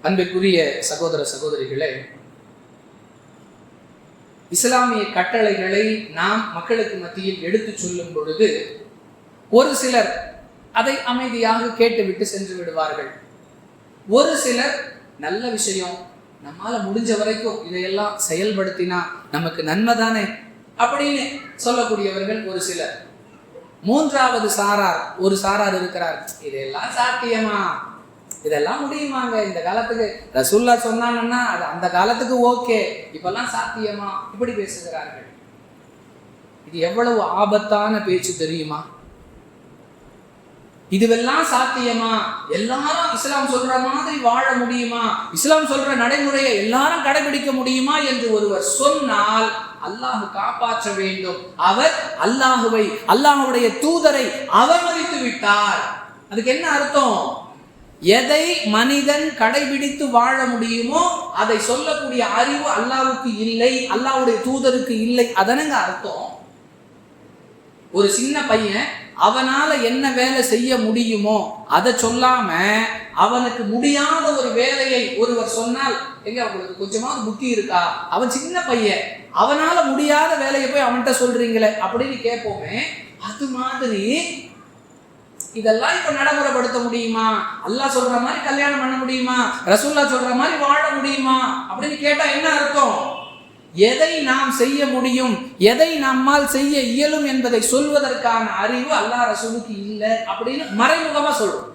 அன்பிற்குரிய சகோதர சகோதரிகளே, இஸ்லாமிய கட்டளைகளை நாம் மக்களுக்கு மத்தியில் எடுத்து சொல்லும் பொழுது ஒரு சிலர் அதை அமைதியாக கேட்டுவிட்டு சென்று விடுவார்கள். ஒரு சிலர் நல்ல விஷயம், நம்மால முடிஞ்ச வரைக்கும் இதையெல்லாம் செயல்படுத்தினா நமக்கு நன்மைதானே அப்படின்னு சொல்லக்கூடியவர்கள் ஒரு சிலர். மூன்றாவது சாரார் ஒரு சாரார் இருக்கிறார், இதெல்லாம் சாத்தியமா, இதெல்லாம் முடியுமாங்க, இந்த காலத்துக்கு ரசூல்லா சொன்னாங்கன்னா அது அந்த காலத்துக்கு ஓகே, இப்பெல்லாம் சாத்தியமா, இப்படி பேசுகிறார்கள். இது எவ்வளவு ஆபத்தான பேச்சு தெரியுமா? இதுவெல்லாம் சாத்தியமா, எல்லாரும் இஸ்லாம் சொல்ற மாதிரி வாழ முடியுமா, இஸ்லாம் சொல்ற நடைமுறையை எல்லாரும் கடைபிடிக்க முடியுமா என்று ஒருவர் சொன்னால் அல்லாஹ் காப்பாற்ற வேண்டும். அவர் அல்லாஹுவை, அல்லாஹுடைய தூதரை அவமதித்து விட்டார். அதுக்கு என்ன அர்த்தம்? எதை மனிதன் கடைபிடித்து வாழ முடியுமோ அதை சொல்லக்கூடிய அறிவு அல்லாஹ்வுக்கு இல்லை, அல்லாஹ்வுடைய தூதருக்கு இல்லை. அதனங்க அர்த்தம். ஒரு சின்ன பையன் அவனால என்ன வேலை செய்ய முடியுமோ அதை சொல்லாம அவனுக்கு முடியாத ஒரு வேலையை ஒருவர் சொன்னால், எங்க அவங்களுக்கு கொஞ்சமாவது புத்தி இருக்கா? அவன் சின்ன பையன், அவனால முடியாத வேலையை போய் அவன்கிட்ட சொல்றீங்களே அப்படின்னு கேட்போமே. அது மாதிரி இதெல்லாம் இப்ப நடைமுறைப்படுத்த முடியுமா? அல்லாஹ் சொல்ற மாதிரி கல்யாணம் பண்ண முடியுமா? ரசூல்லா சொல்ற மாதிரி வாழ முடியுமா அப்படின்னு கேட்டா என்ன அர்த்தம்? எதை நாம் செய்ய முடியும், எதை நம்மால் செய்ய இயலும் என்பதை சொல்வதற்கான அறிவு அல்லாஹ் ரசூலுக்கு இல்லை அப்படின்னு மறைமுகமா சொல்றோம்.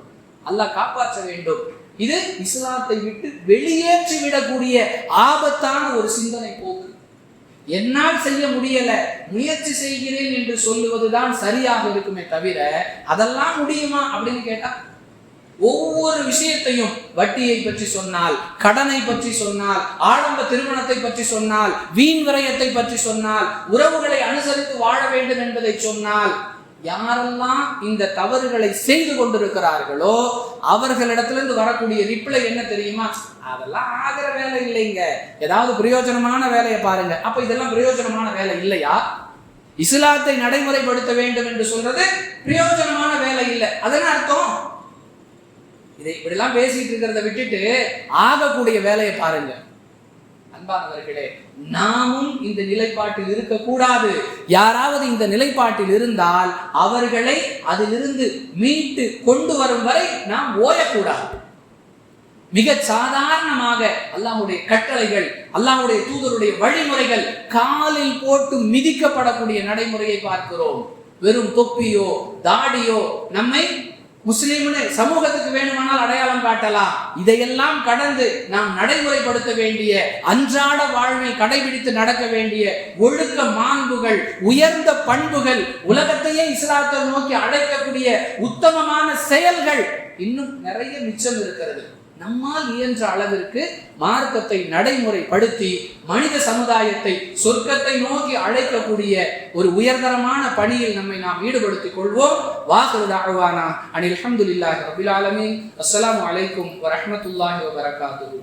அல்லாஹ் காப்பாற்ற வேண்டும். இது இஸ்லாத்தை விட்டு வெளியேற்றி விடக்கூடிய ஆபத்தான ஒரு சிந்தனை போக்கு. என்னால் செய்ய முடியல, முயற்சி செய்கிறேன் என்று சொல்லுவதுதான் சரியாக இருக்குமே தவிர அதெல்லாம் முடியுமா அப்படின்னு கேட்டா, ஒவ்வொரு விஷயத்தையும், வட்டியை பற்றி சொன்னால், கடனை பற்றி சொன்னால், ஆடம்ப திருமணத்தை பற்றி சொன்னால், வீண் விரயத்தை பற்றி சொன்னால், உறவுகளை அனுசரித்து வாழ வேண்டும் என்பதை சொன்னால், யாரெல்லாம் இந்த தவறுகளை செய்து கொண்டிருக்கிறார்களோ அவர்களிடத்திலிருந்து வரக்கூடிய ரிப்ளை என்ன தெரியுமா? அதெல்லாம் ஆகிற வேலை இல்லைங்க, ஏதாவது பிரயோஜனமான வேலையை பாருங்க. அப்ப இதெல்லாம் பிரயோஜனமான வேலை இல்லையா? இஸ்லாத்தை நடைமுறைப்படுத்த வேண்டும் என்று சொல்றது பிரயோஜனமான வேலை இல்லை. அதெல்லாம் அர்த்தம். இதை இப்படிலாம் பேசிட்டு இருக்கிறத விட்டுட்டு ஆகக்கூடிய வேலையை பாருங்க. அன்பானவர்களே, நாமும் இந்த நிலைப்பாட்டில் இருக்கக்கூடாது. யாராவது இந்த நிலைப்பாட்டில் இருந்தால் அவர்களை அதிலிருந்து மீட்டு கொண்டு வரும் வரை நாம் ஓயக்கூடாது. மிக சாதாரணமாக அல்லாஹ்வுடைய கட்டளைகள், அல்லாஹ்வுடைய தூதருடைய வழிமுறைகள் காலில் போட்டு மிதிக்கப்படக்கூடிய நடைமுறையை பார்க்கிறோம். வெறும் தொப்பியோ தாடியோ நம்மை முஸ்லிம்னு சமூகத்துக்கு வேணுமானால் அடையாளம் காட்டலாம். இதையெல்லாம் கடந்து நாம் நடைமுறைப்படுத்த வேண்டிய, அன்றாட வாழ்வில் கடைபிடித்து நடக்க வேண்டிய ஒழுக்க மாண்புகள், உயர்ந்த பண்புகள், உலகத்தையே இஸ்லாத்தை நோக்கி அழைக்கக்கூடிய உத்தமமான செயல்கள் இன்னும் நிறைய மிச்சம் இருக்கிறது. நம்மால் இயன்ற அளவிற்கு மார்க்கத்தை நடைமுறைப்படுத்தி மனித சமுதாயத்தை சொர்க்கத்தை நோக்கி அழைக்கக்கூடிய ஒரு உயர்தரமான பணியில் நம்மை நாம் ஈடுபடுத்திக் கொள்வோம். வாஹிரு தஅவானா அனில் ஹம்துலில்லாஹி ரப்பில் ஆலமீன். அஸ்ஸலாமு அலைக்கும் வரஹ்மத்துல்லாஹி வபரகாத்துஹு.